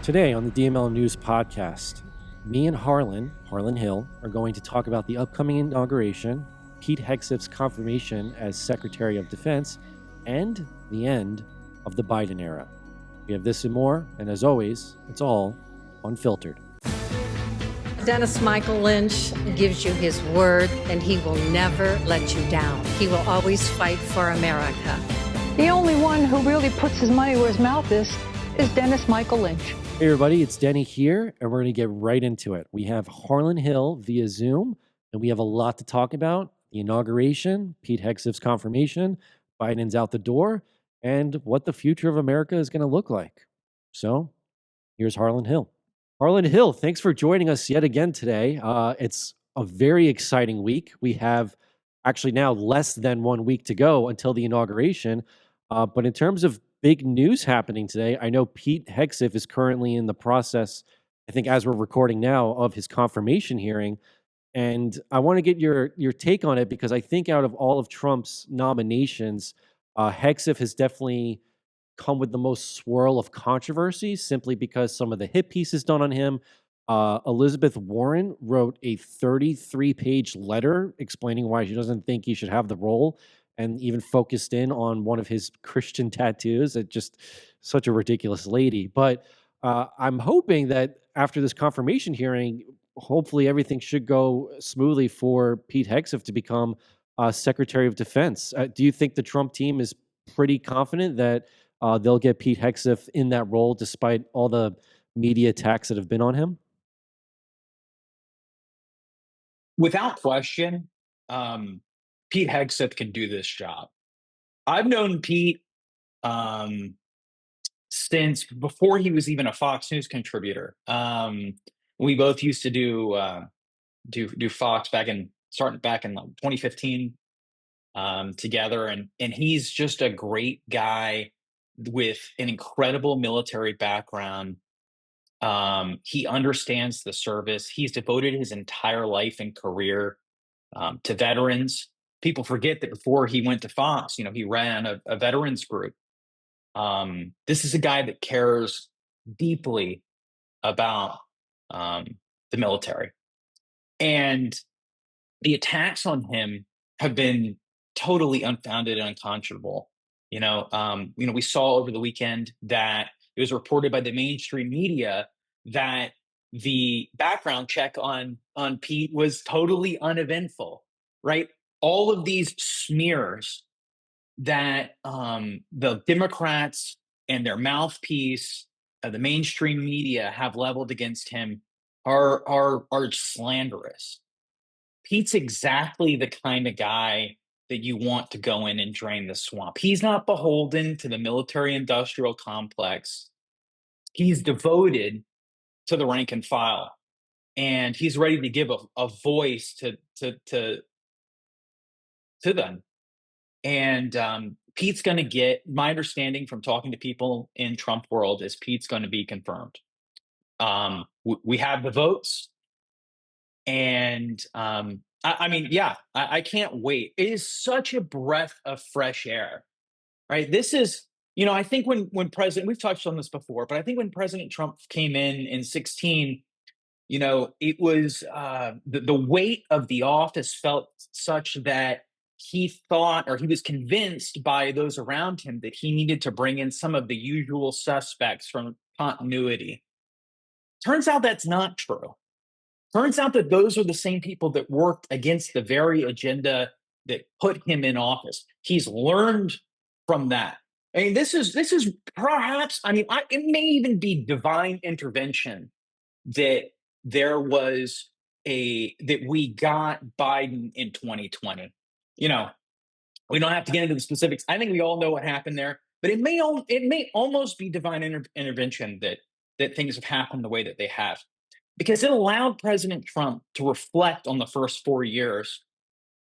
Today on the DML News Podcast, me and Harlan Hill, are going to talk about the upcoming inauguration, Pete Hegseth's confirmation as Secretary of Defense, and the end of the Biden era. We have this and more, and as always, it's all unfiltered. Dennis Michael Lynch gives you his word, and he will never let you down. He will always fight for America. The only one who really puts his money where his mouth is Dennis Michael Lynch. Hey everybody, it's Denny here, and we're going to get right into it. We have Harlan Hill via Zoom, and we have a lot to talk about. The inauguration, Pete Hegseth's confirmation, Biden's out the door, and what the future of America is going to look like. So, here's Harlan Hill. Harlan Hill, thanks for joining us yet again today. It's a very exciting week. We have actually now less than 1 week to go until the inauguration, but in terms of big news happening today, I know Pete Hegseth is currently in the process, I think as we're recording now, of his confirmation hearing. And I want to get your take on it because I think out of all of Trump's nominations, Hegseth has definitely come with the most swirl of controversy simply because some of the hit pieces done on him. Elizabeth Warren wrote a 33-page letter explaining why she doesn't think he should have the role, and even focused in on one of his Christian tattoos. It's just such a ridiculous lady. But I'm hoping that after this confirmation hearing, hopefully everything should go smoothly for Pete Hegseth to become Secretary of Defense. Do you think the Trump team is pretty confident that they'll get Pete Hegseth in that role despite all the media attacks that have been on him? Without question, Pete Hegseth can do this job. I've known Pete since before he was even a Fox News contributor. We both used to do Fox starting back in 2015 together, and he's just a great guy with an incredible military background. He understands the service. He's devoted his entire life and career to veterans. People forget that before he went to Fox, he ran a veterans group. This is a guy that cares deeply about the military. And the attacks on him have been totally unfounded and unconscionable. We saw over the weekend that it was reported by the mainstream media that the background check on Pete was totally uneventful, right? All of these smears that the Democrats and their mouthpiece, the mainstream media, have leveled against him are slanderous. Pete's exactly the kind of guy that you want to go in and drain the swamp. He's not beholden to the military-industrial complex. He's devoted to the rank and file, and he's ready to give a voice to them. And Pete's going to get, my understanding from talking to people in Trump world is Pete's going to be confirmed. We have the votes, and I can't wait. It is such a breath of fresh air, right? This is, I think when we've touched on this before, but I think when President Trump came in 2016, it was the weight of the office felt such that he thought, or he was convinced by those around him, that he needed to bring in some of the usual suspects from continuity. Turns out that's not true. Turns out that those are the same people that worked against the very agenda that put him in office. He's learned from that. I mean, this is perhaps, it may even be divine intervention that that we got Biden in 2020. We don't have to get into the specifics. I think we all know what happened there, but it may almost be divine intervention that things have happened the way that they have, because it allowed President Trump to reflect on the first 4 years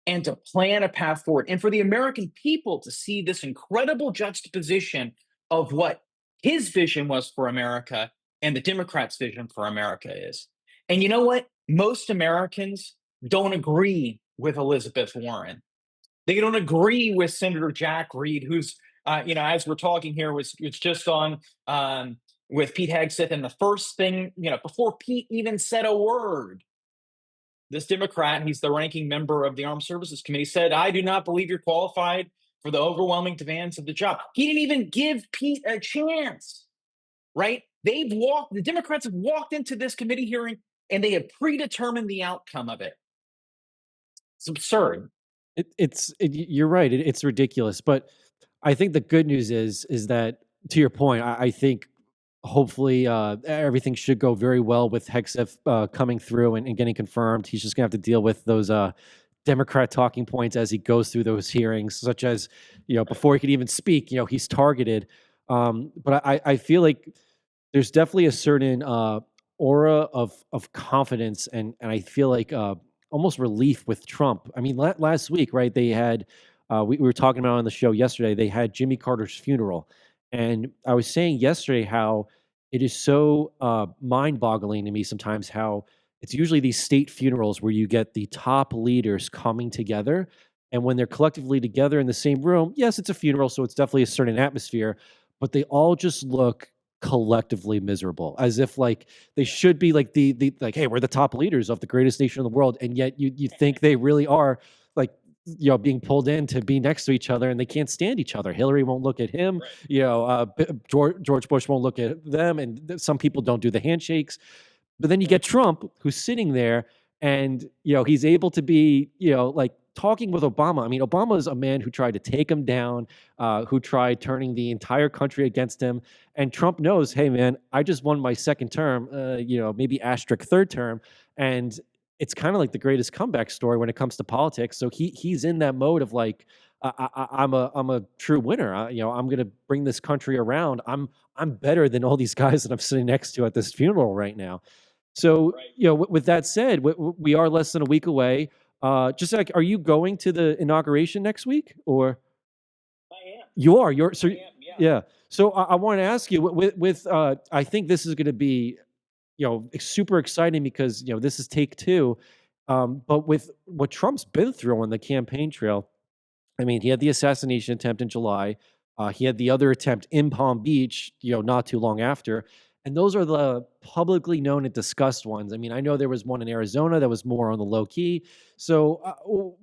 and to plan a path forward, and for the American people to see this incredible juxtaposition of what his vision was for America and the Democrats' vision for America is. And you know what? Most Americans don't agree with Elizabeth Warren. They don't agree with Senator Jack Reed, who's, as we're talking here, was just on with Pete Hegseth, and the first thing, before Pete even said a word, this Democrat, he's the ranking member of the Armed Services Committee, said, "I do not believe you're qualified for the overwhelming demands of the job." He didn't even give Pete a chance, right? The Democrats have walked into this committee hearing and they have predetermined the outcome of it. It's absurd. You're right. It's ridiculous. But I think the good news is that, to your point, I think hopefully everything should go very well with Hegseth coming through and getting confirmed. He's just gonna have to deal with those Democrat talking points as he goes through those hearings, such as, before he could even speak, he's targeted. But I feel like there's definitely a certain aura of confidence, and I feel like almost relief with Trump. I mean, last week, right? They had we were talking about on the show yesterday. They had Jimmy Carter's funeral, and I was saying yesterday how it is so mind-boggling to me sometimes how it's usually these state funerals where you get the top leaders coming together, and when they're collectively together in the same room, yes, it's a funeral, so it's definitely a certain atmosphere, but they all just look collectively miserable, as if like they should be like the like, hey, we're the top leaders of the greatest nation in the world, and yet you think they really are like, being pulled in to be next to each other, and they can't stand each other. Hillary won't look at him. Right. George Bush won't look at them, and some people don't do the handshakes. But then you get Trump, who's sitting there, and he's able to be, like talking with Obama. I mean, Obama is a man who tried to take him down, who tried turning the entire country against him. And Trump knows, hey man, I just won my second term, maybe asterisk third term, and it's kind of like the greatest comeback story when it comes to politics. So he's in that mode of like, I'm a true winner. I'm going to bring this country around. I'm better than all these guys that I'm sitting next to at this funeral right now. So, right. With that said, we are less than a week away. Just like, are you going to the inauguration next week, or? I am. You are. I am, yeah. Yeah. So I want to ask you with I think this is going to be, super exciting because this is take two, but with what Trump's been through on the campaign trail. I mean, he had the assassination attempt in July. He had the other attempt in Palm Beach, not too long after. And those are the publicly known and discussed ones. I mean, I know there was one in Arizona that was more on the low key. So,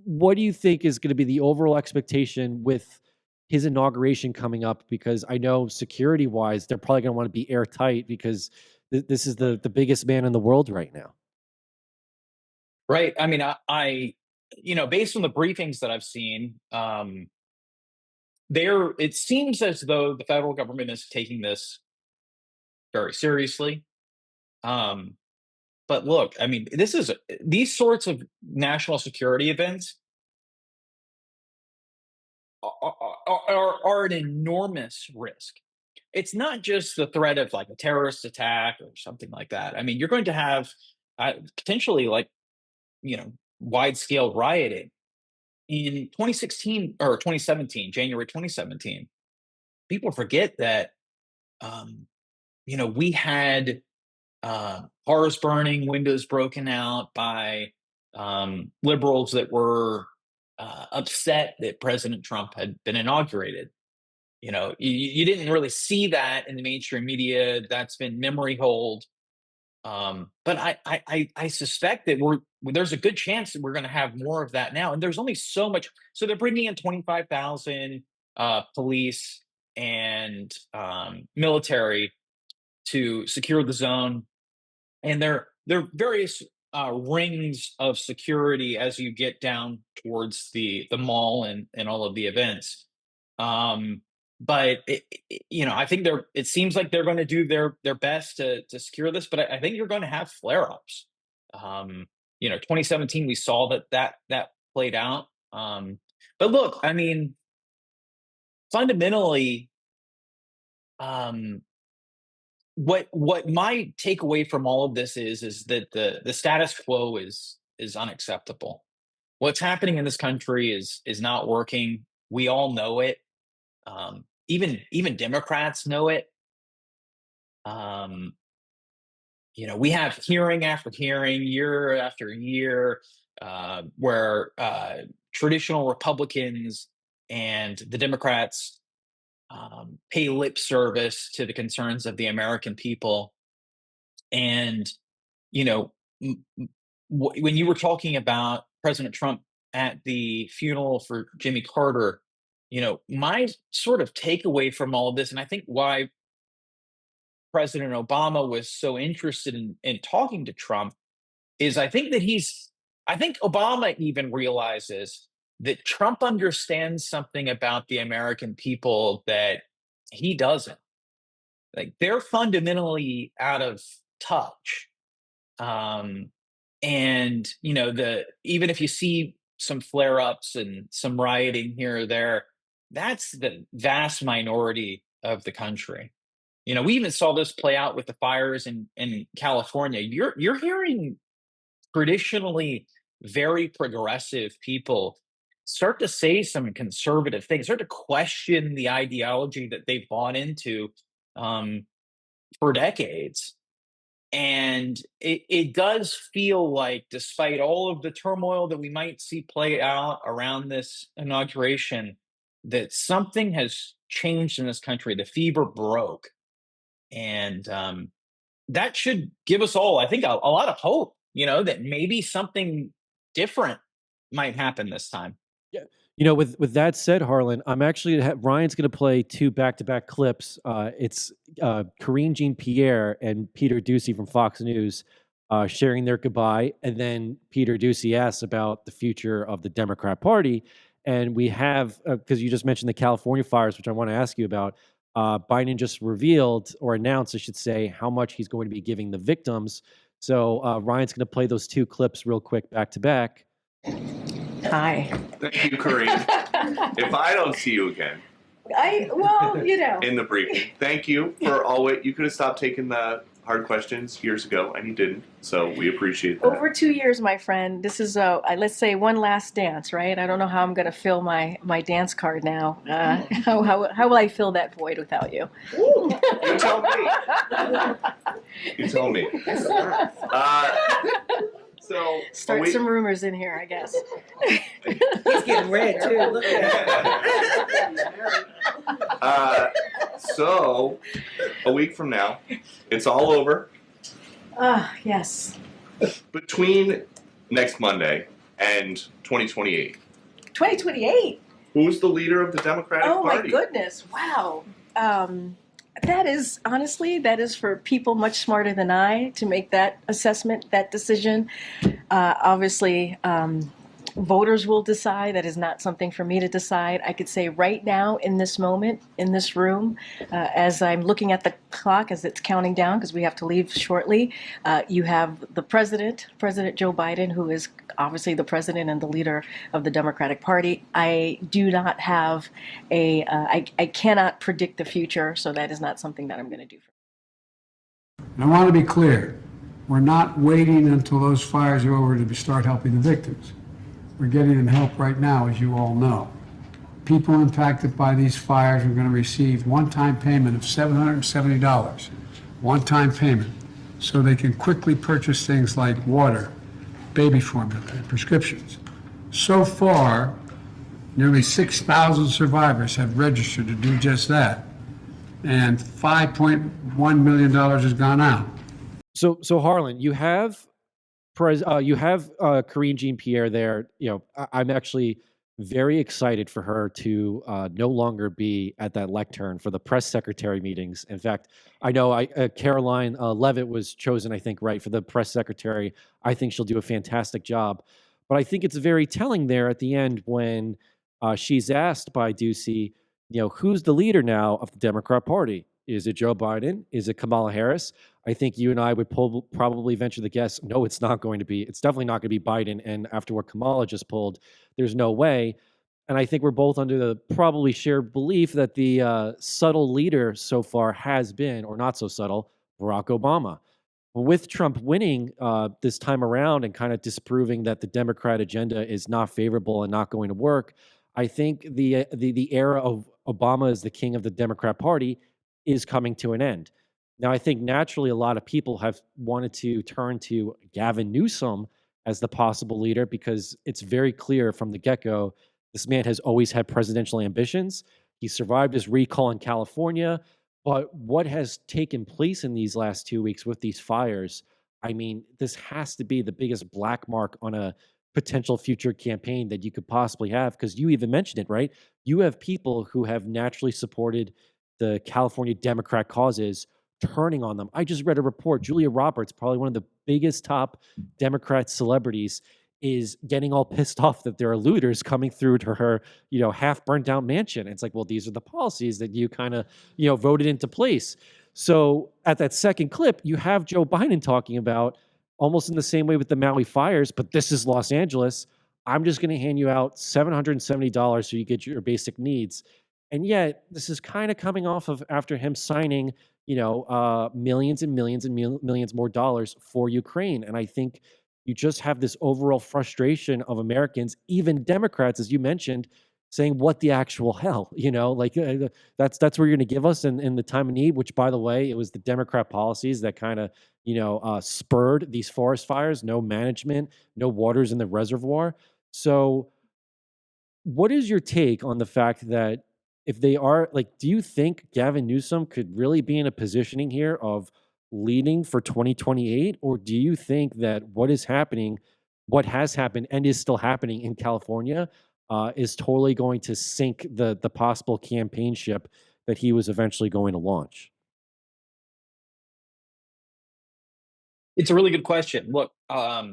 what do you think is going to be the overall expectation with his inauguration coming up? Because I know security wise, they're probably going to want to be airtight because this is the biggest man in the world right now. Right. I mean, I based on the briefings that I've seen, it seems as though the federal government is taking this very seriously. But look, I mean, these sorts of national security events are an enormous risk. It's not just the threat of like a terrorist attack or something like that. I mean, you're going to have potentially like, wide scale rioting in 2016 or 2017, January 2017. People forget that, we had cars burning, windows broken out by liberals that were upset that President Trump had been inaugurated. You didn't really see that in the mainstream media. That's been memory hold. But I suspect that there's a good chance that we're going to have more of that now. And there's only so much. So they're bringing in 25,000 police and military to secure the zone, and there are various rings of security as you get down towards the mall and all of the events. But I think it seems like they're going to do their best to secure this, but I think you're going to have flare-ups. 2017 we saw that played out. But look, I mean, fundamentally, what my takeaway from all of this is that the status quo is unacceptable. What's happening in this country is not working. We all know it. Even Democrats know it. We have hearing after hearing, year after year, where traditional Republicans and the Democrats pay lip service to the concerns of the American people. And, you know, when you were talking about President Trump at the funeral for Jimmy Carter, my sort of takeaway from all of this, and I think why President Obama was so interested in talking to Trump, is I think Obama even realizes that Trump understands something about the American people that he doesn't. Like, they're fundamentally out of touch. Um, and even if you see some flare ups and some rioting here or there, that's the vast minority of the country. We even saw this play out with the fires in California. You're hearing traditionally very progressive people start to say some conservative things, start to question the ideology that they've bought into um, for decades. And it does feel like, despite all of the turmoil that we might see play out around this inauguration, that something has changed in this country. The fever broke. And that should give us all, I think, a lot of hope, that maybe something different might happen this time. Yeah. With that said, Harlan, I'm actually Ryan's going to play two back-to-back clips. It's Karine Jean-Pierre and Peter Doocy from Fox News sharing their goodbye, and then Peter Doocy asks about the future of the Democrat Party. And we have, because you just mentioned the California fires, which I want to ask you about. Biden just revealed, or announced, I should say, how much he's going to be giving the victims. So Ryan's going to play those two clips real quick, back to back. Hi. Thank you, Karine. If I don't see you again in the briefing, thank you for always. You could have stopped taking the hard questions years ago, and you didn't. So we appreciate that. Over 2 years, my friend. This is let's say one last dance, right? I don't know how I'm going to fill my dance card now. How will I fill that void without you? You tell me. You tell me. So start some rumors in here, I guess. He's getting red too. Look at so a week from now, it's all over. Yes. Between next Monday and 2028. 2028. Who's the leader of the Democratic Party? Oh my goodness! Wow. That is, honestly, that is for people much smarter than I to make that assessment, that decision. Obviously, voters will decide. That is not something for me to decide. I could say right now, in this moment, in this room, as I'm looking at the clock as it's counting down, because we have to leave shortly, you have the President Joe Biden, who is obviously the president and the leader of the Democratic Party. I do not have I cannot predict the future, so that is not something that I'm going to do. I want to be clear. We're not waiting until those fires are over to start helping the victims. We're getting them help right now, as you all know. People impacted by these fires are going to receive one-time payment of $770, one-time payment, so they can quickly purchase things like water, baby formula, and prescriptions. So far, nearly 6,000 survivors have registered to do just that, and $5.1 million has gone out. So Harlan, you have Karine Jean-Pierre there. I'm actually very excited for her to no longer be at that lectern for the press secretary meetings. In fact, I know Caroline Levitt was chosen, I think, right, for the press secretary. I think she'll do a fantastic job. But I think it's very telling there at the end when she's asked by Doocy, who's the leader now of the Democrat Party? Is it Joe Biden? Is it Kamala Harris? I think you and I would probably venture the guess, no, it's not going to be. It's definitely not going to be Biden. And after what Kamala just pulled, there's no way. And I think we're both under the probably shared belief that the subtle leader so far has been, or not so subtle, Barack Obama. With Trump winning this time around and kind of disproving that the Democrat agenda is not favorable and not going to work, I think the era of Obama as the king of the Democrat Party is coming to an end. Now, I think naturally a lot of people have wanted to turn to Gavin Newsom as the possible leader because it's very clear from the get-go this man has always had presidential ambitions. He survived his recall in California. But what has taken place in these last 2 weeks with these fires, I mean, this has to be the biggest black mark on a potential future campaign that you could possibly have. Because you even mentioned it, right? You have people who have naturally supported the California Democrat causes turning on them. I just read a report. Julia Roberts, probably one of the biggest top Democrat celebrities, is getting all pissed off that there are looters coming through to her, half burnt down mansion. It's like, well, these are the policies that you kind of, voted into place. So at that second clip, you have Joe Biden talking about almost in the same way with the Maui fires, but this is Los Angeles. I'm just going to hand you out $770 so you get your basic needs. And yet, this is kind of coming off of after him signing, millions and millions and millions more dollars for Ukraine. And I think you just have this overall frustration of Americans, even Democrats, as you mentioned, saying, "What the actual hell?" That's where you're going to give us in the time of need. Which, by the way, it was the Democrat policies that kind of spurred these forest fires. No management, no waters in the reservoir. So, what is your take on the fact that if they are like, do you think Gavin Newsom could really be in a positioning here of leading for 2028? Or do you think that what is happening, what has happened and is still happening in California, is totally going to sink the possible campaign ship that he was eventually going to launch? It's a really good question. Look, Or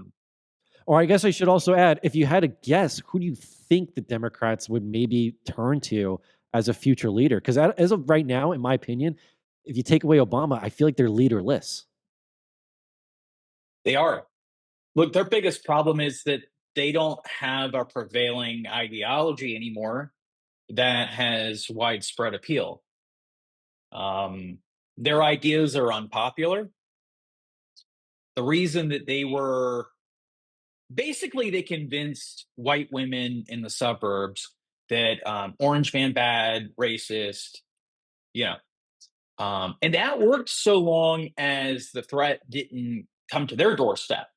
I guess I should also add, if you had a guess, who do you think the Democrats would maybe turn to as a future leader? Because as of right now, in my opinion, if you take away Obama, I feel like they're leaderless. they are. Look, their biggest problem is that they don't have a prevailing ideology anymore that has widespread appeal. Their ideas are unpopular. The reason that they convinced white women in the suburbs that orange man bad, racist, and that worked so long as the threat didn't come to their doorstep.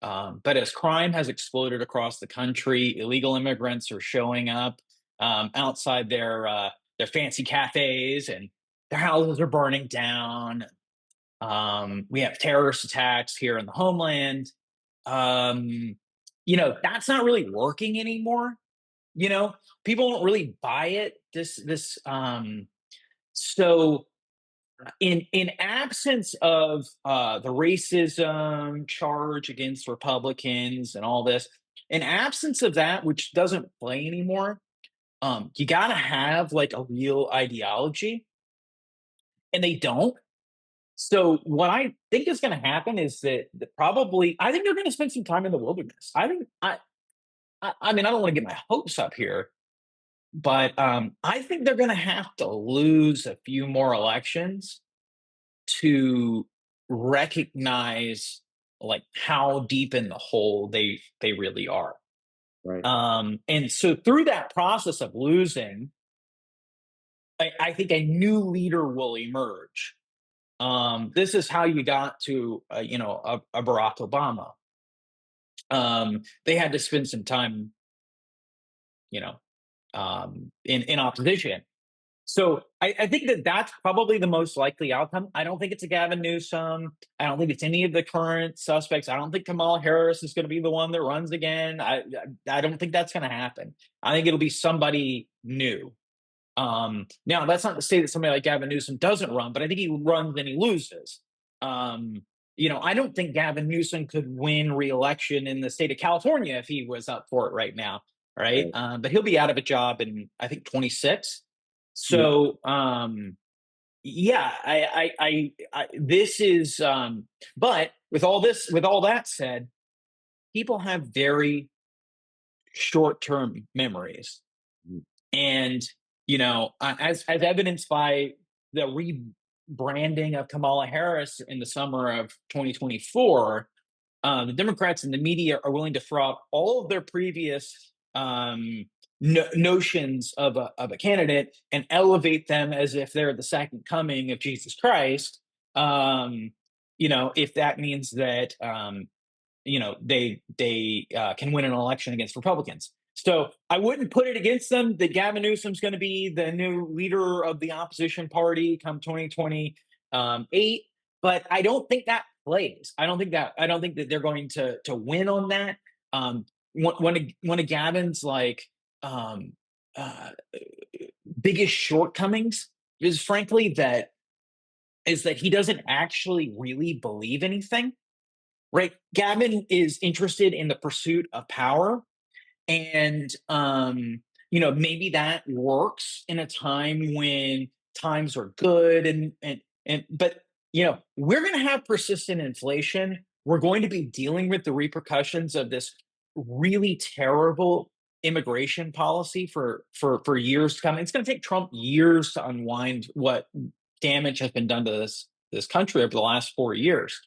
But as crime has exploded across the country, illegal immigrants are showing up outside their fancy cafes, and their houses are burning down. We have terrorist attacks here in the homeland. That's not really working anymore. People don't really buy it. So in absence of the racism charge against Republicans and all this, in absence of that, which doesn't play anymore, you got to have like a real ideology, and they don't. So what I think is going to happen is that probably I think they're going to spend some time in the wilderness. I mean, I don't want to get my hopes up here, but I think they're going to have to lose a few more elections to recognize like how deep in the hole they really are. Right. And so through that process of losing, I think a new leader will emerge. This is how you got to a Barack Obama. They had to spend some time, in opposition. So I think that's probably the most likely outcome. I don't think it's a Gavin Newsom. I don't think it's any of the current suspects. I don't think Kamala Harris is going to be the one that runs again. I don't think that's going to happen. I think it'll be somebody new. Now, that's not to say that somebody like Gavin Newsom doesn't run, but I think he runs and he loses. I don't think Gavin Newsom could win re-election in the state of California if he was up for it right now, right? But he'll be out of a job in, I think, 26. So, this is, but with all that said, people have very short-term memories. And, as evidenced by the rebranding of Kamala Harris in the summer of 2024, the Democrats and the media are willing to throw out all of their previous notions of a candidate and elevate them as if they're the second coming of Jesus Christ. If that means that they can win an election against Republicans. So I wouldn't put it against them that Gavin Newsom's going to be the new leader of the opposition party come 2028, but I don't think that plays. I don't think that they're going to win on that. One of Gavin's um, uh, biggest shortcomings is frankly that he doesn't actually really believe anything. Right? Gavin is interested in the pursuit of power, and maybe that works in a time when times are good, but we're going to have persistent inflation. We're going to be dealing with the repercussions of this really terrible immigration policy for years to come. It's going to take Trump years to unwind what damage has been done to this country over the last 4 years.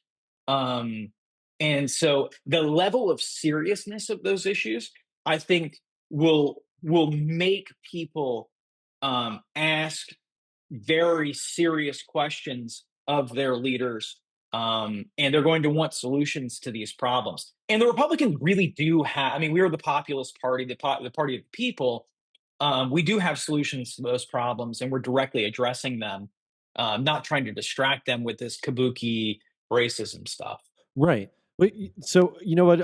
And so the level of seriousness of those issues, I think, will make people ask very serious questions of their leaders, and they're going to want solutions to these problems. And the Republicans really do have. I mean, we are the populist party, the party of the people. We do have solutions to those problems, and we're directly addressing them, not trying to distract them with this kabuki racism stuff. Right. So you know what?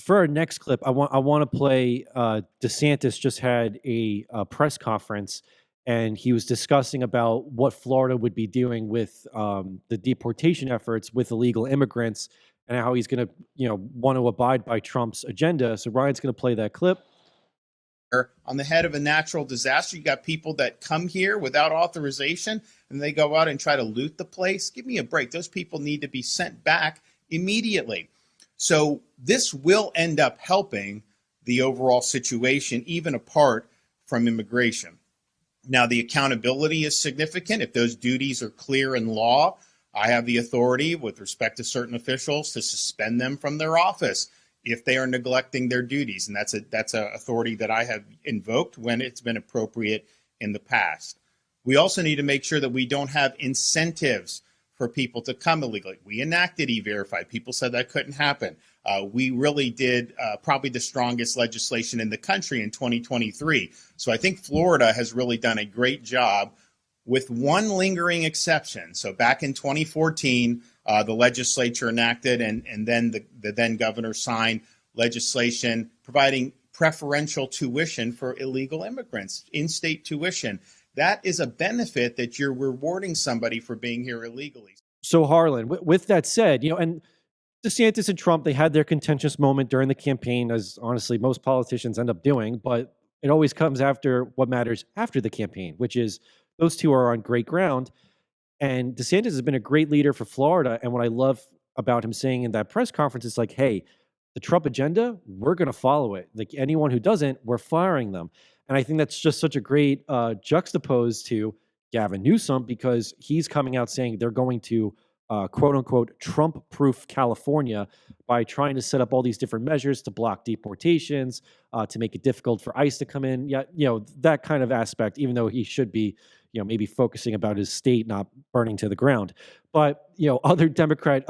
For our next clip, I want to play. DeSantis just had a press conference, and he was discussing about what Florida would be doing with the deportation efforts with illegal immigrants, and how he's going to, want to abide by Trump's agenda. So Ryan's going to play that clip. On the head of a natural disaster, you got people that come here without authorization, and they go out and try to loot the place. Give me a break. Those people need to be sent back immediately. So this will end up helping the overall situation, even apart from immigration. Now, the accountability is significant. If those duties are clear in law, I have the authority with respect to certain officials to suspend them from their office if they are neglecting their duties. And that's a authority that I have invoked when it's been appropriate in the past. We also need to make sure that we don't have incentives for people to come illegally. We enacted E-Verify. People said that couldn't happen. We really did probably the strongest legislation in the country in 2023. So I think Florida has really done a great job, with one lingering exception. So back in 2014, the legislature enacted and then the then governor signed legislation providing preferential tuition for illegal immigrants, in-state tuition. That is a benefit that you're rewarding somebody for being here illegally. So Harlan, with that said, and DeSantis and Trump, they had their contentious moment during the campaign, as honestly most politicians end up doing, but it always comes after what matters after the campaign, which is those two are on great ground. And DeSantis has been a great leader for Florida. And what I love about him saying in that press conference is like, hey, the Trump agenda, we're going to follow it. Like anyone who doesn't, we're firing them. And I think that's just such a great juxtapose to Gavin Newsom, because he's coming out saying they're going to quote unquote Trump-proof California by trying to set up all these different measures to block deportations, to make it difficult for ICE to come in. Yeah, that kind of aspect, even though he should be, maybe focusing about his state not burning to the ground. But, other Democrat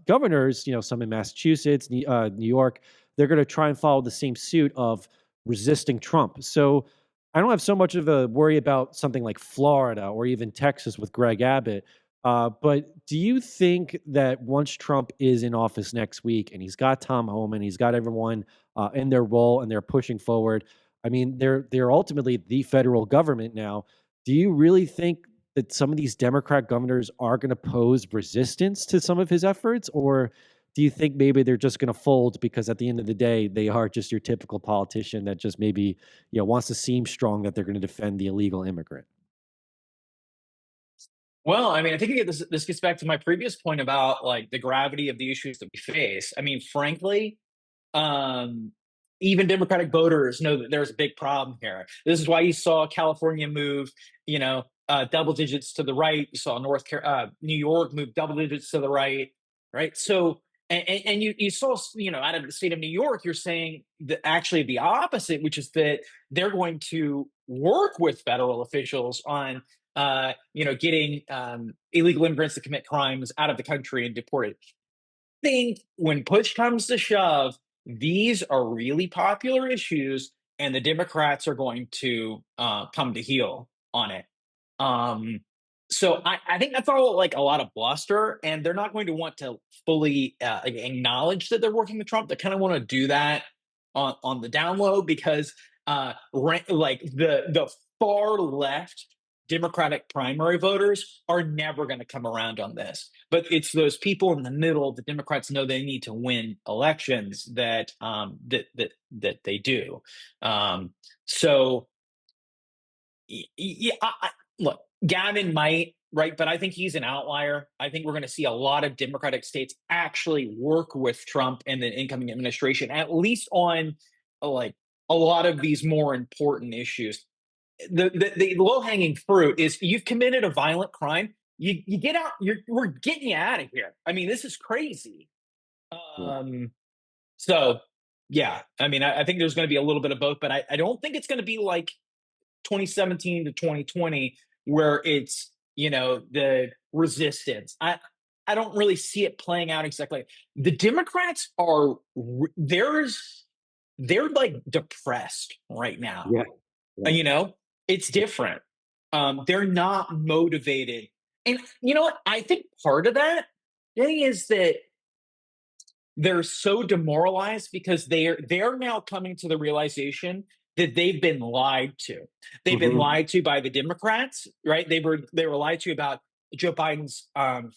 governors, some in Massachusetts, New York, they're going to try and follow the same suit of resisting Trump. So I don't have so much of a worry about something like Florida or even Texas with Greg Abbott. But do you think that once Trump is in office next week and he's got Tom Homan, he's got everyone in their role and they're pushing forward, I mean, they're ultimately the federal government now. Do you really think that some of these Democrat governors are going to pose resistance to some of his efforts? Or do you think maybe they're just going to fold because at the end of the day, they are just your typical politician that just maybe, wants to seem strong that they're going to defend the illegal immigrant? Well, I mean, I think this gets back to my previous point about like the gravity of the issues that we face. I mean, frankly, even Democratic voters know that there's a big problem here. This is why you saw California move, double digits to the right. You saw New York move double digits to the right. So, and you saw, out of the state of New York, you're saying that actually the opposite, which is that they're going to work with federal officials on, getting illegal immigrants to commit crimes out of the country and deported. I think when push comes to shove, these are really popular issues, and the Democrats are going to come to heel on it. So I think that's all like a lot of bluster, and they're not going to want to fully acknowledge that they're working with Trump. They kind of want to do that on the down low because like the far left Democratic primary voters are never going to come around on this. But it's those people in the middle, the Democrats know they need to win elections that that they do. So yeah, look, Gavin might, right? But I think he's an outlier. I think we're going to see a lot of Democratic states actually work with Trump and the incoming administration, at least on like a lot of these more important issues. The low-hanging fruit is you've committed a violent crime. You get out. We're getting you out of here. I mean, this is crazy. So yeah, I mean, I think there's going to be a little bit of both, but I don't think it's going to be like 2017 to 2020 where it's, the resistance. I don't really see it playing out exactly. The Democrats are they're like depressed right now. Yeah. It's different. They're not motivated. And you know what? I think part of that, Denny, is that they're so demoralized because they're now coming to the realization that they've been lied to. They've been lied to by the Democrats, right? They were lied to about Joe Biden's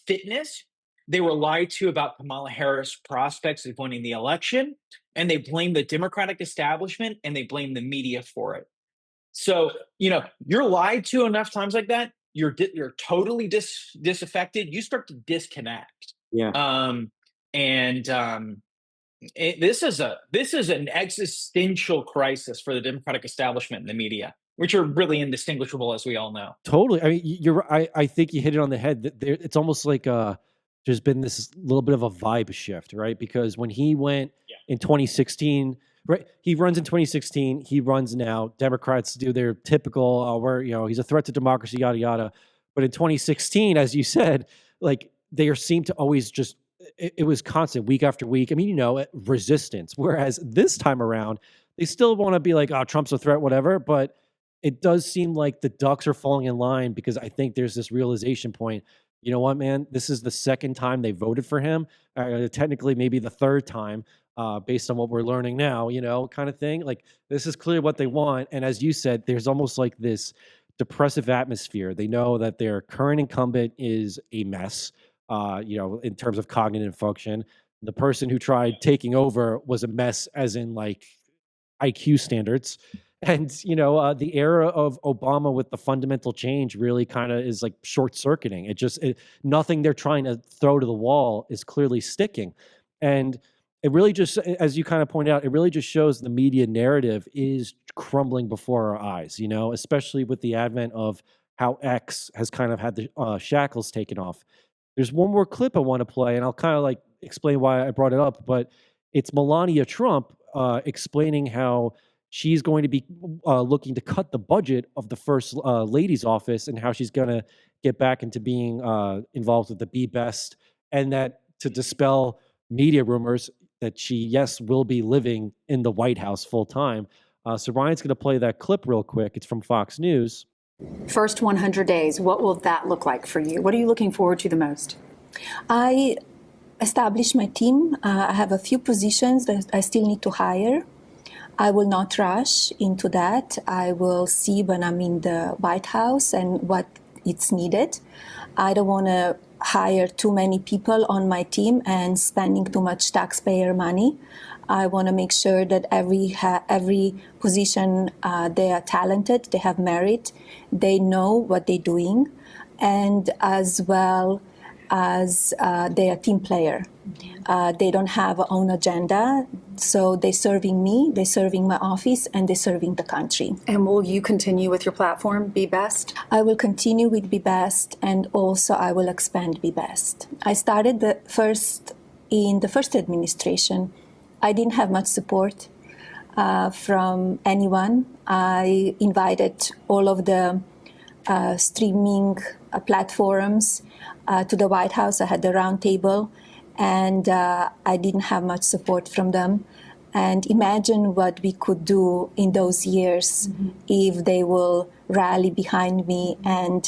fitness. They were lied to about Kamala Harris' prospects of winning the election, and they blame the Democratic establishment and they blame the media for it. So, you're lied to enough times like that, you're totally disaffected. You start to disconnect. Yeah. This is an existential crisis for the Democratic establishment and the media, which are really indistinguishable, as we all know. Totally. I mean, I think you hit it on the head. It's almost like there's been this little bit of a vibe shift, right? Because when he went in 2016, right, he runs in 2016. He runs now. Democrats do their typical, he's a threat to democracy, yada yada. But in 2016, as you said, like they seem to always just. It was constant week after week. I mean, resistance. Whereas this time around, they still want to be like, oh, Trump's a threat, whatever. But it does seem like the ducks are falling in line because I think there's this realization point. You know what, man? This is the second time they voted for him. Technically, maybe the third time, based on what we're learning now, kind of thing. Like, this is clearly what they want. And as you said, there's almost like this depressive atmosphere. They know that their current incumbent is a mess. In terms of cognitive function, the person who tried taking over was a mess, as in like IQ standards. And, the era of Obama with the fundamental change really kind of is like short circuiting. Nothing they're trying to throw to the wall is clearly sticking. And it really just, as you kind of point out, it really just shows the media narrative is crumbling before our eyes, especially with the advent of how X has kind of had the shackles taken off. There's one more clip I want to play, and I'll kind of like explain why I brought it up, but it's Melania Trump explaining how she's going to be looking to cut the budget of the first lady's office and how she's going to get back into being involved with the Be Best, and that to dispel media rumors that she, yes, will be living in the White House full time. So Ryan's going to play that clip real quick. It's from Fox News. First 100 days, what will that look like for you? What are you looking forward to the most? I established my team. I have a few positions that I still need to hire. I will not rush into that. I will see when I'm in the White House and what it's needed. I don't want to hire too many people on my team and spending too much taxpayer money. I want to make sure that every position, they are talented, they have merit, they know what they're doing, and as well as they are team player. They don't have their own agenda, so they're serving me, they're serving my office, and they're serving the country. And will you continue with your platform, Be Best? I will continue with Be Best, and also I will expand Be Best. I started in the first administration. I didn't have much support from anyone. I invited all of the streaming platforms to the White House. I had the round table, and I didn't have much support from them. And imagine what we could do in those years if they will rally behind me and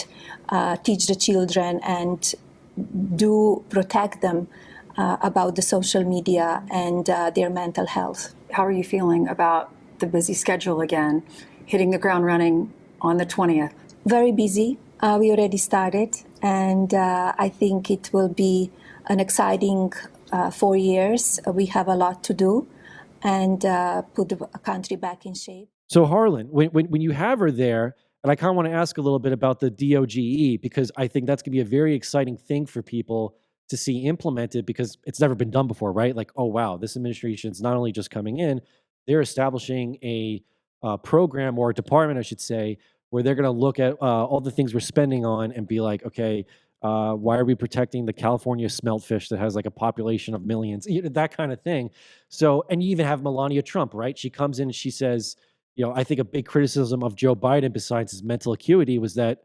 teach the children and do protect them about the social media and their mental health. How are you feeling about the busy schedule again, hitting the ground running on the 20th? Very busy. We already started, and I think it will be an exciting 4 years. We have a lot to do and put the country back in shape. So Harlan, when you have her there, and I kind of want to ask a little bit about the DOGE, because I think that's going to be a very exciting thing for people to see implemented, because it's never been done before, right? Like, oh, wow, this administration is not only just coming in, they're establishing a program, or a department, I should say, where they're going to look at all the things we're spending on and be like, okay, why are we protecting the California smeltfish that has like a population of millions, that kind of thing. So, and you even have Melania Trump, right? She comes in and she says, I think a big criticism of Joe Biden, besides his mental acuity, was that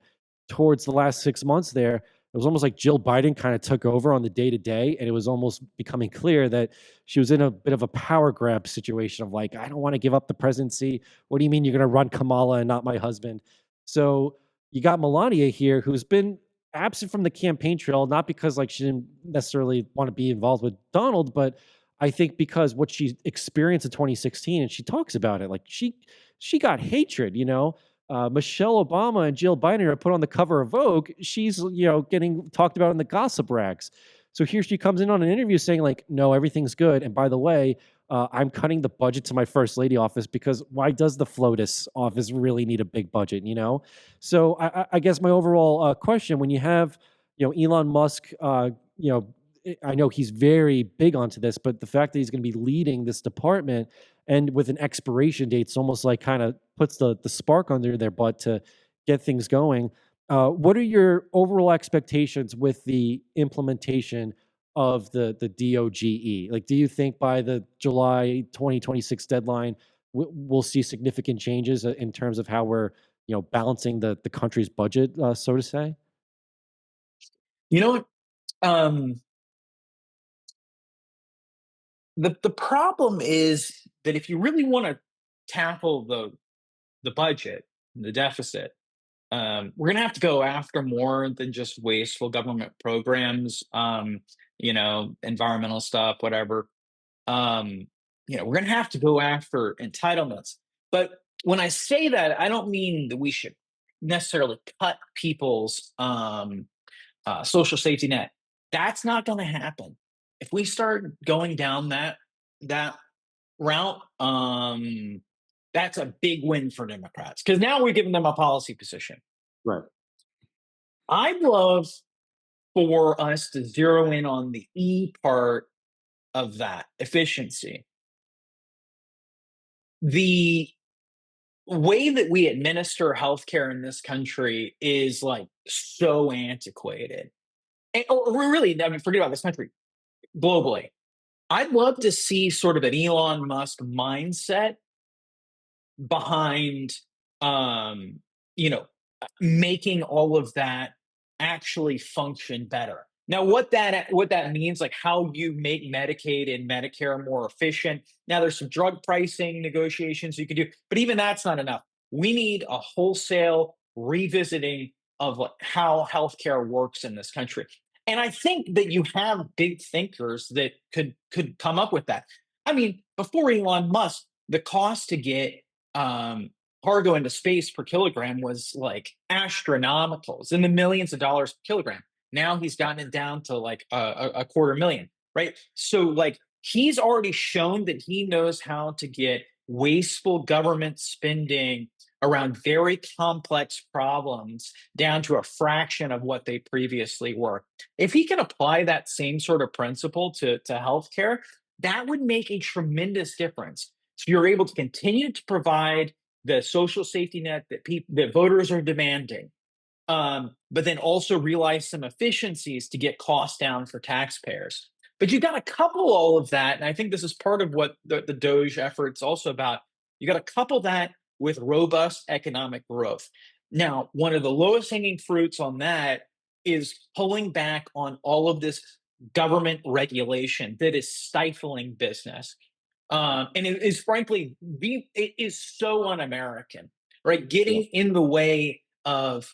towards the last 6 months there, it was almost like Jill Biden kind of took over on the day-to-day, and it was almost becoming clear that she was in a bit of a power grab situation of like, I don't want to give up the presidency. What do you mean you're going to run Kamala and not my husband? So you got Melania here, who's been absent from the campaign trail, not because like she didn't necessarily want to be involved with Donald, but I think because what she experienced in 2016, and she talks about it, like she got hatred, Michelle Obama and Jill Biden are put on the cover of Vogue. She's, getting talked about in the gossip rags. So here she comes in on an interview saying like, no, everything's good. And by the way, I'm cutting the budget to my first lady office, because why does the FLOTUS office really need a big budget, So I guess my overall question, when you have, Elon Musk, I know he's very big onto this, but the fact that he's going to be leading this department and with an expiration date, it's almost like kind of puts the spark under their butt to get things going. What are your overall expectations with the implementation of the DOGE? Like, do you think by the July 2026 deadline, we'll see significant changes in terms of how we're, balancing the country's budget, so to say? You know what? The problem is that if you really want to tackle the budget, the deficit, we're going to have to go after more than just wasteful government programs, environmental stuff, whatever. We're going to have to go after entitlements. But when I say that, I don't mean that we should necessarily cut people's social safety net. That's not going to happen. If we start going down that route, that's a big win for Democrats, because now we're giving them a policy position. Right. I'd love for us to zero in on the E part of that, efficiency. The way that we administer healthcare in this country is like so antiquated. Or really, forget about this country, globally. I'd love to see sort of an Elon Musk mindset behind, making all of that actually function better. Now, what that means, like how you make Medicaid and Medicare more efficient. Now, there's some drug pricing negotiations you can do, but even that's not enough. We need a wholesale revisiting of how healthcare works in this country. And I think that you have big thinkers that could come up with that. I mean, before Elon Musk, the cost to get cargo into space per kilogram was like astronomical. It's in the millions of dollars per kilogram. Now he's gotten it down to like a $250,000, right? So like he's already shown that he knows how to get wasteful government spending around very complex problems down to a fraction of what they previously were. If he can apply that same sort of principle to healthcare, that would make a tremendous difference. So you're able to continue to provide the social safety net that voters are demanding, but then also realize some efficiencies to get costs down for taxpayers. But you've got to couple all of that, and I think this is part of what the DOGE effort's also about. You got to couple that with robust economic growth. Now, one of the lowest hanging fruits on that is pulling back on all of this government regulation that is stifling business. And it is frankly, it is so un-American, right? Getting in the way of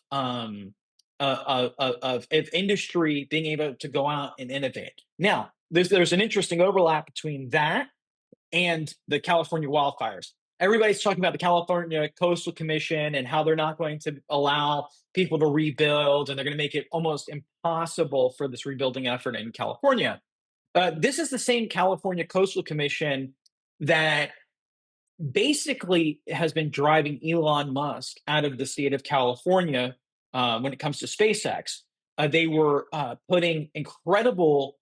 industry being able to go out and innovate. Now, there's an interesting overlap between that and the California wildfires. Everybody's talking about the California Coastal Commission and how they're not going to allow people to rebuild, and they're going to make it almost impossible for this rebuilding effort in California. This is the same California Coastal Commission that basically has been driving Elon Musk out of the state of California when it comes to SpaceX. They were putting incredible,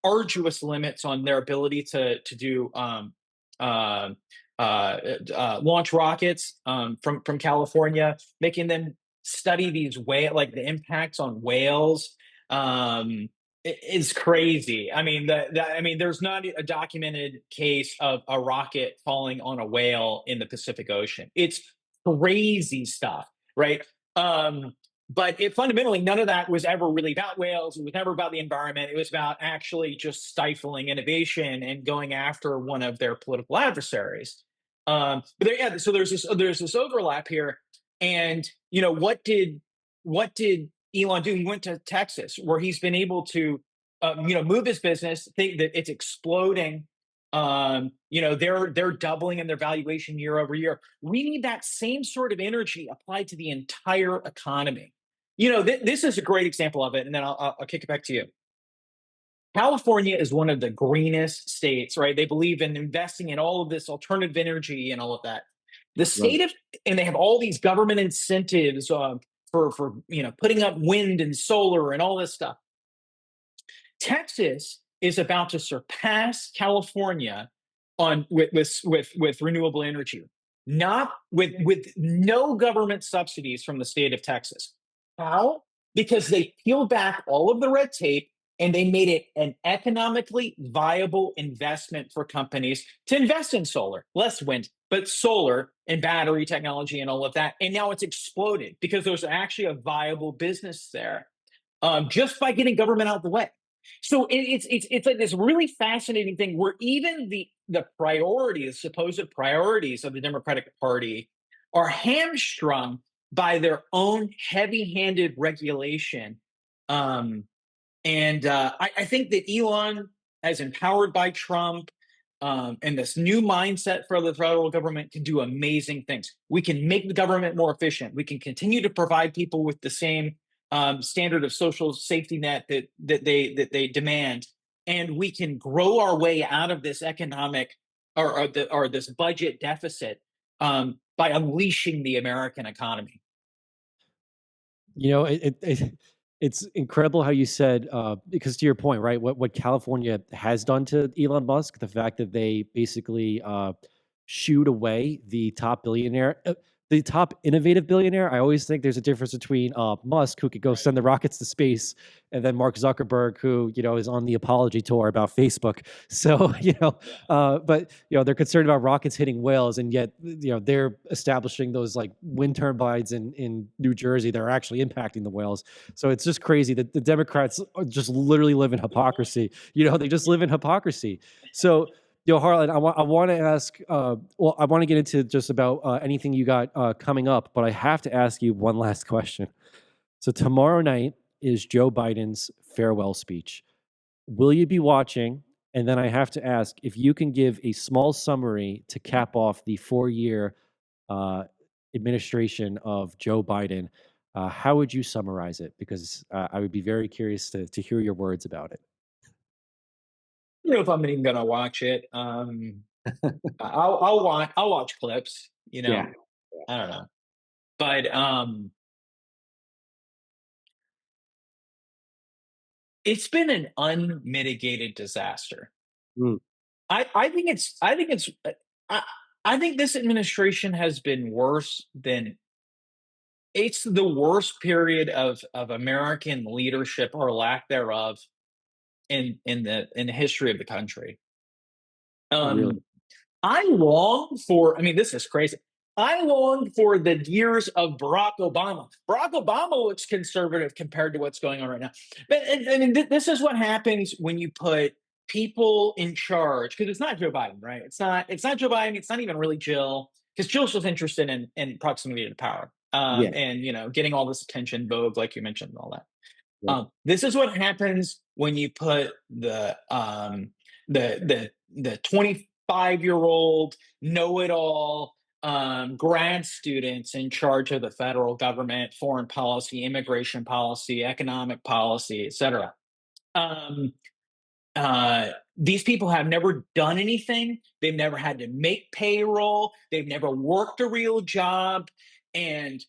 arduous limits on their ability to do launch rockets from California, making them study these like the impacts on whales. Is crazy. I mean, there's not a documented case of a rocket falling on a whale in the Pacific Ocean. It's crazy stuff, right? But fundamentally, none of that was ever really about whales. It was never about the environment. It was about actually just stifling innovation and going after one of their political adversaries. So there's this overlap here. And what did Elon do? He went to Texas, where he's been able to move his business. Think that it's exploding. They're doubling in their valuation year over year. We need that same sort of energy applied to the entire economy. This is a great example of it, and then I'll kick it back to you. California is one of the greenest states, right? They believe in investing in all of this alternative energy and all of that. The state and they have all these government incentives for putting up wind and solar and all this stuff. Texas is about to surpass California with renewable energy, not with no government subsidies from the state of Texas. How? Because they peeled back all of the red tape and they made it an economically viable investment for companies to invest in solar, less wind, but solar and battery technology and all of that. And now it's exploded because there's actually a viable business there just by getting government out of the way. So it's like this really fascinating thing where even the supposed priorities of the Democratic Party are hamstrung by their own heavy-handed regulation. I think that Elon, as empowered by Trump, and this new mindset for the federal government, can do amazing things. We can make the government more efficient. We can continue to provide people with the same standard of social safety net that they demand, and we can grow our way out of this economic or this budget deficit by unleashing the American economy. It's incredible how you said, because to your point, right, what California has done to Elon Musk, the fact that they basically shooed away the top billionaire, the top innovative billionaire. I always think there's a difference between Musk, who could go send the rockets to space, and then Mark Zuckerberg, who is on the apology tour about Facebook. So but they're concerned about rockets hitting whales, and yet they're establishing those like wind turbines in New Jersey that are actually impacting the whales. So it's just crazy that the Democrats just literally live in hypocrisy. They just live in hypocrisy. So. Harlan, I want to ask, I want to get into just about anything you got coming up, but I have to ask you one last question. So tomorrow night is Joe Biden's farewell speech. Will you be watching? And then I have to ask if you can give a small summary to cap off the 4-year administration of Joe Biden. How would you summarize it? Because I would be very curious to hear your words about it. I don't know if I'm even gonna watch it. I'll watch clips. I don't know, but it's been an unmitigated disaster. I think this administration has been worse than. It's the worst period of American leadership or lack thereof in the history of the country. Really? I long for, this is crazy. I long for the years of Barack Obama. Barack Obama looks conservative compared to what's going on right now. But this is what happens when you put people in charge, because it's not Joe Biden, right? It's not Joe Biden. It's not even really Jill, because Jill's just interested in proximity to power, Yeah. and getting all this attention, Vogue, like you mentioned, and all that. Yeah. This is what happens when you put the 25-year-old know-it-all grad students in charge of the federal government, foreign policy, immigration policy, economic policy, etc. These people have never done anything. They've never had to make payroll. They've never worked a real job. And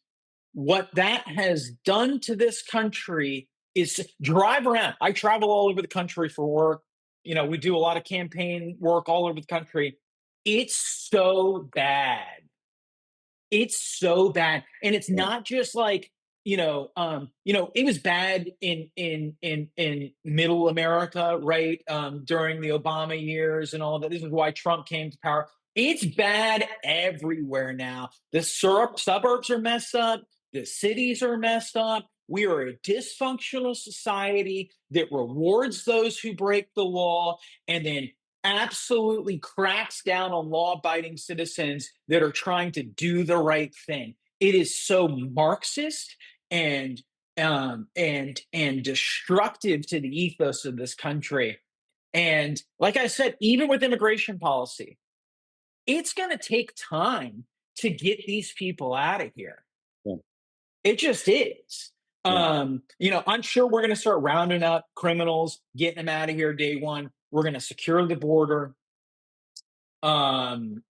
what that has done to this country is to drive around. I travel all over the country for work. We do a lot of campaign work all over the country. It's so bad. It's so bad. And it's not just like, it was bad in middle America, right? During the Obama years and all that. This is why Trump came to power. It's bad everywhere now. The suburbs are messed up. The cities are messed up. We are a dysfunctional society that rewards those who break the law and then absolutely cracks down on law-abiding citizens that are trying to do the right thing. It is so Marxist and destructive to the ethos of this country. And like I said, even with immigration policy, it's going to take time to get these people out of here. Yeah. It just is. Yeah. I'm sure we're going to start rounding up criminals, getting them out of here day one. We're going to secure the border. And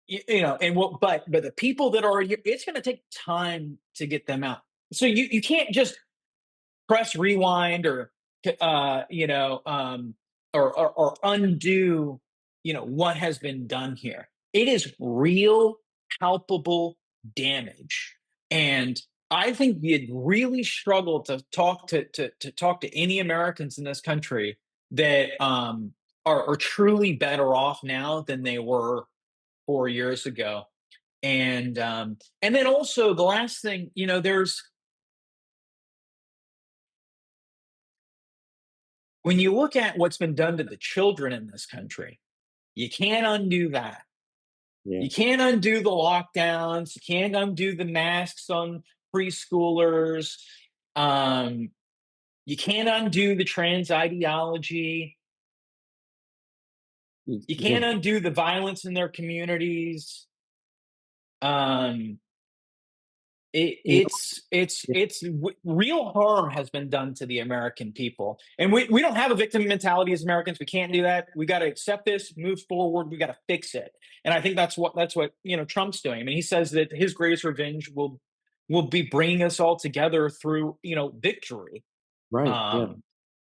but the people that are here, it's going to take time to get them out. So you can't just press rewind or undo what has been done here. It is real, palpable damage, and I think you'd really struggle to talk to any Americans in this country that are truly better off now than they were 4 years ago. And then also the last thing, there's, when you look at what's been done to the children in this country, you can't undo that. Yeah. You can't undo the lockdowns. You can't undo the masks on preschoolers. You can't undo the trans ideology. You can't undo the violence in their communities. Real harm has been done to the American people, and we don't have a victim mentality as Americans. We can't do that. We got to accept this, move forward. We got to fix it, and I think that's what Trump's doing. I mean, he says that his greatest revenge will be bringing us all together through victory. Right. Yeah.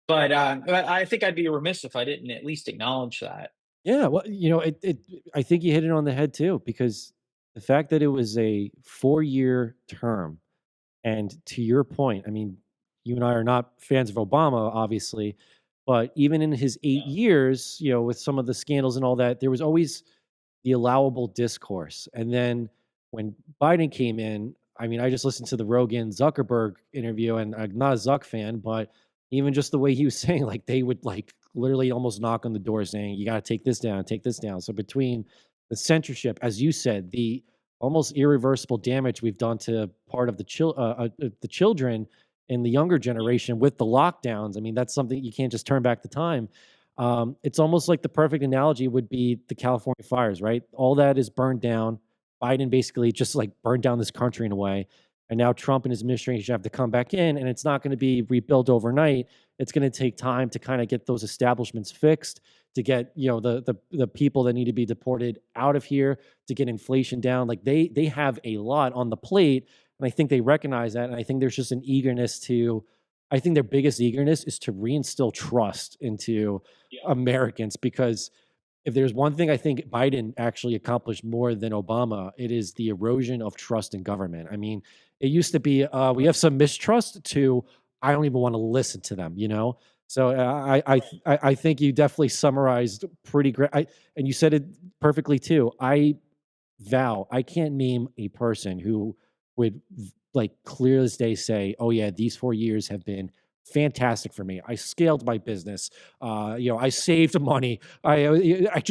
But I think I'd be remiss if I didn't at least acknowledge that. Yeah, well, I think you hit it on the head too, because the fact that it was a 4-year term, and to your point, I mean, you and I are not fans of Obama, obviously, but even in his 8 years, with some of the scandals and all that, there was always the allowable discourse. And then when Biden came in, I mean, I just listened to the Rogan Zuckerberg interview, and I'm not a Zuck fan, but even just the way he was saying, like, they would like literally almost knock on the door saying, you got to take this down, take this down. So between the censorship, as you said, the almost irreversible damage we've done to part of the children in the younger generation with the lockdowns, I mean, that's something you can't just turn back the time. It's almost like the perfect analogy would be the California fires, right? All that is burned down. Biden basically just like burned down this country in a way. And now Trump and his administration have to come back in, and it's not going to be rebuilt overnight. It's going to take time to kind of get those establishments fixed, to get the people that need to be deported out of here, to get inflation down. Like they have a lot on the plate, and I think they recognize that. And I think there's just an eagerness I think their biggest eagerness is to reinstill trust into Americans, because if there's one thing I think Biden actually accomplished more than Obama, it is the erosion of trust in government. I mean, it used to be we have some mistrust to I don't even want to listen to them, So I think you definitely summarized pretty great. And you said it perfectly too. I vow I can't name a person who would like clear as day say, "Oh yeah, these 4 years have been fantastic for me. I scaled my business. I saved money. I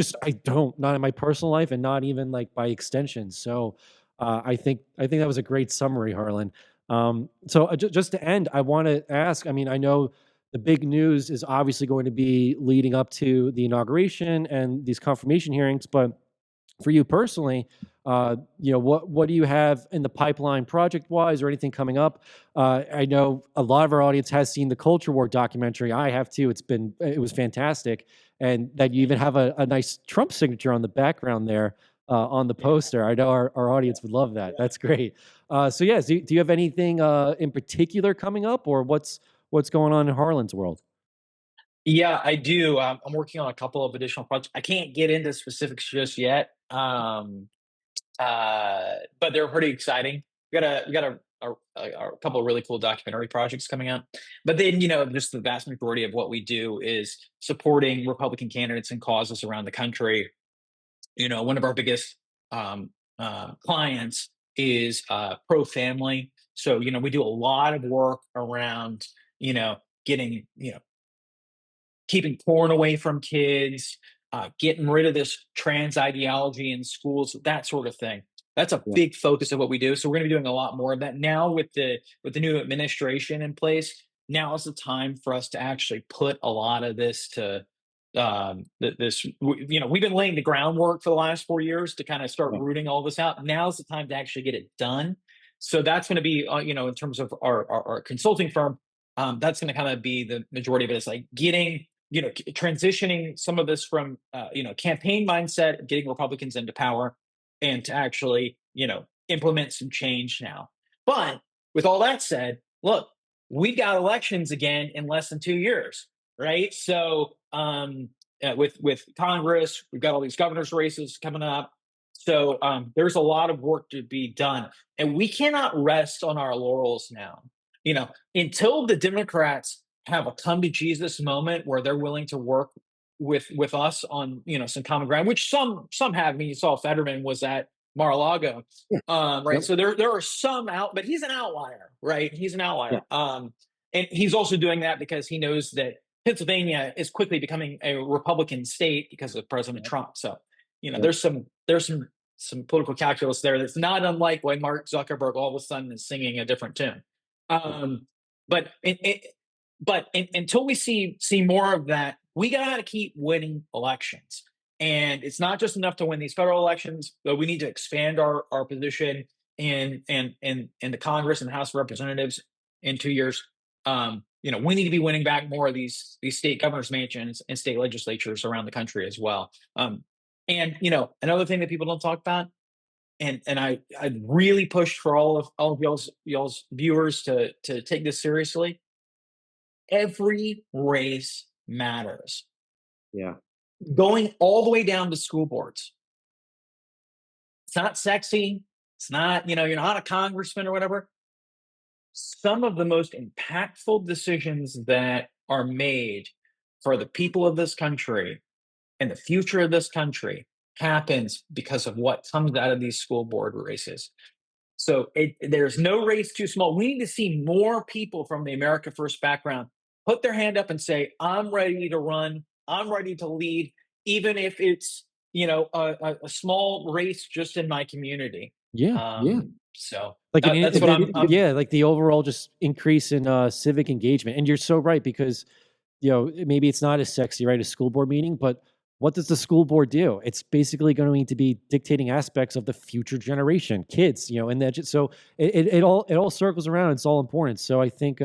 don't, not in my personal life and not even like by extension. So I think that was a great summary, Harlan. Just to end, I want to ask, I mean, I know the big news is obviously going to be leading up to the inauguration and these confirmation hearings, but for you personally, what do you have in the pipeline project wise or anything coming up? I know a lot of our audience has seen the Culture War documentary. I have too. It was fantastic, and that you even have a nice Trump signature on the background there on the poster. I know our audience would love that. That's great. So yeah, do you have anything in particular coming up, or what's going on in Harlan's world? Yeah, I do. I'm working on a couple of additional projects. I can't get into specifics just yet, but they're pretty exciting. We got a couple of really cool documentary projects coming out. But then, just the vast majority of what we do is supporting Republican candidates and causes around the country. One of our biggest clients is pro-family. So, we do a lot of work around, getting, keeping porn away from kids, getting rid of this trans ideology in schools, that sort of thing. That's a big focus of what we do. So we're going to be doing a lot more of that now with the new administration in place. Now is the time for us to actually put a lot of this to we've been laying the groundwork for the last 4 years to kind of start rooting all this out. Now's the time to actually get it done. So that's going to be, in terms of our consulting firm, that's going to kind of be the majority of it. Is like getting, transitioning some of this from, campaign mindset, getting Republicans into power, and to actually, implement some change now. But with all that said, look, we've got elections again in less than 2 years, right? So with Congress, we've got all these governor's races coming up. So there's a lot of work to be done, and we cannot rest on our laurels now. Until the Democrats have a come to Jesus moment where they're willing to work with us on, some common ground, which some have. I mean, you saw Fetterman was at Mar-a-Lago, right? Yep. So there are some out, but he's an outlier, right? He's an outlier. Yeah. And he's also doing that because he knows that Pennsylvania is quickly becoming a Republican state because of President Trump. So, there's some political calculus there that's not unlike when Mark Zuckerberg all of a sudden is singing a different tune. But until we see more of that, we got to keep winning elections. And it's not just enough to win these federal elections, but we need to expand our position in the Congress and House of Representatives in 2 years. We need to be winning back more of these state governors' mansions and state legislatures around the country as well. And another thing that people don't talk about, and I really pushed for all of y'all's viewers to take this seriously. Every race matters. Yeah. Going all the way down to school boards. It's not sexy. It's not, you're not a congressman or whatever. Some of the most impactful decisions that are made for the people of this country and the future of this country happens because of what comes out of these school board races. So there's no race too small. We need to see more people from the America First background put their hand up and say, I'm ready to run. I'm ready to lead, even if it's, a small race just in my community. Yeah. So like that's what I'm like the overall just increase in civic engagement. And you're so right, because, maybe it's not as sexy, right? A school board meeting, but what does the school board do? It's basically going to be dictating aspects of the future generation, kids, and that. So it all circles around. It's all important. So I think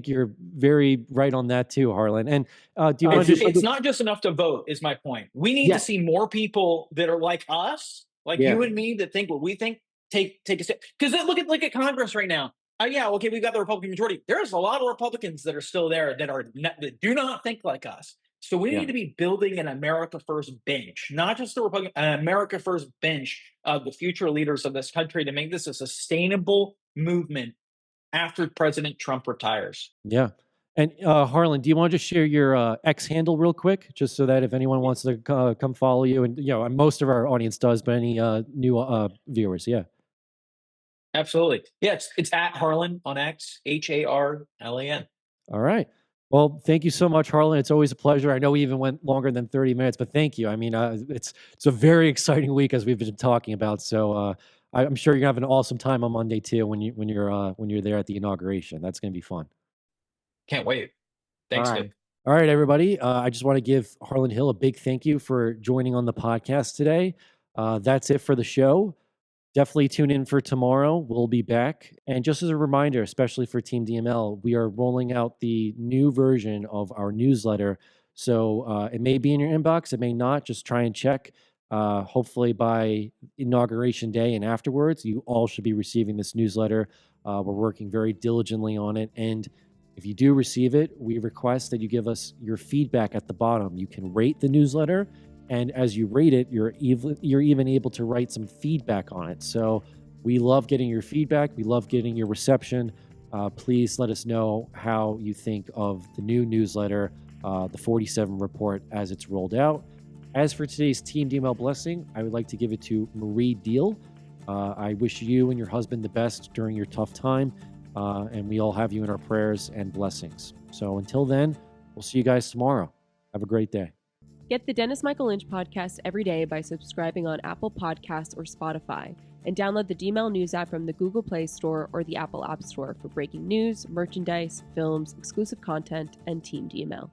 you're very right on that too, Harlan. And do you want to? It's not just enough to vote. Is my point. We need to see more people that are like us, like you and me, that think what we think. Take a step. Because look at Congress right now. Okay, we've got the Republican majority. There's a lot of Republicans that are still there that do not think like us. So we need to be building an America First bench, not just the Republican, an America First bench of the future leaders of this country to make this a sustainable movement after President Trump retires. Yeah. And Harlan, do you want to just share your X handle real quick, just so that if anyone wants to come follow you, and most of our audience does, but any new viewers, yeah. Absolutely. Yeah, it's at Harlan on X, HARLAN. All right. Well, thank you so much, Harlan. It's always a pleasure. I know we even went longer than 30 minutes, but thank you. I mean, it's a very exciting week as we've been talking about. So I'm sure you're gonna have an awesome time on Monday too when you're there at the inauguration. That's gonna be fun. Can't wait. All Thanks, right. dude. All right, everybody. I just want to give Harlan Hill a big thank you for joining on the podcast today. That's it for the show. Definitely tune in for tomorrow. We'll be back. And just as a reminder, especially for Team DML, we are rolling out the new version of our newsletter. So it may be in your inbox, it may not. Just try and check. Hopefully by Inauguration Day and afterwards, you all should be receiving this newsletter. We're working very diligently on it. And if you do receive it, we request that you give us your feedback at the bottom. You can rate the newsletter. And as you rate it, you're even able to write some feedback on it. So we love getting your feedback. We love getting your reception. Please let us know how you think of the new newsletter, the 47 report as it's rolled out. As for today's Team DML blessing, I would like to give it to Marie Deal. I wish you and your husband the best during your tough time. And we all have you in our prayers and blessings. So until then, we'll see you guys tomorrow. Have a great day. Get the Dennis Michael Lynch podcast every day by subscribing on Apple Podcasts or Spotify, and download the DML News app from the Google Play Store or the Apple App Store for breaking news, merchandise, films, exclusive content, and Team DML.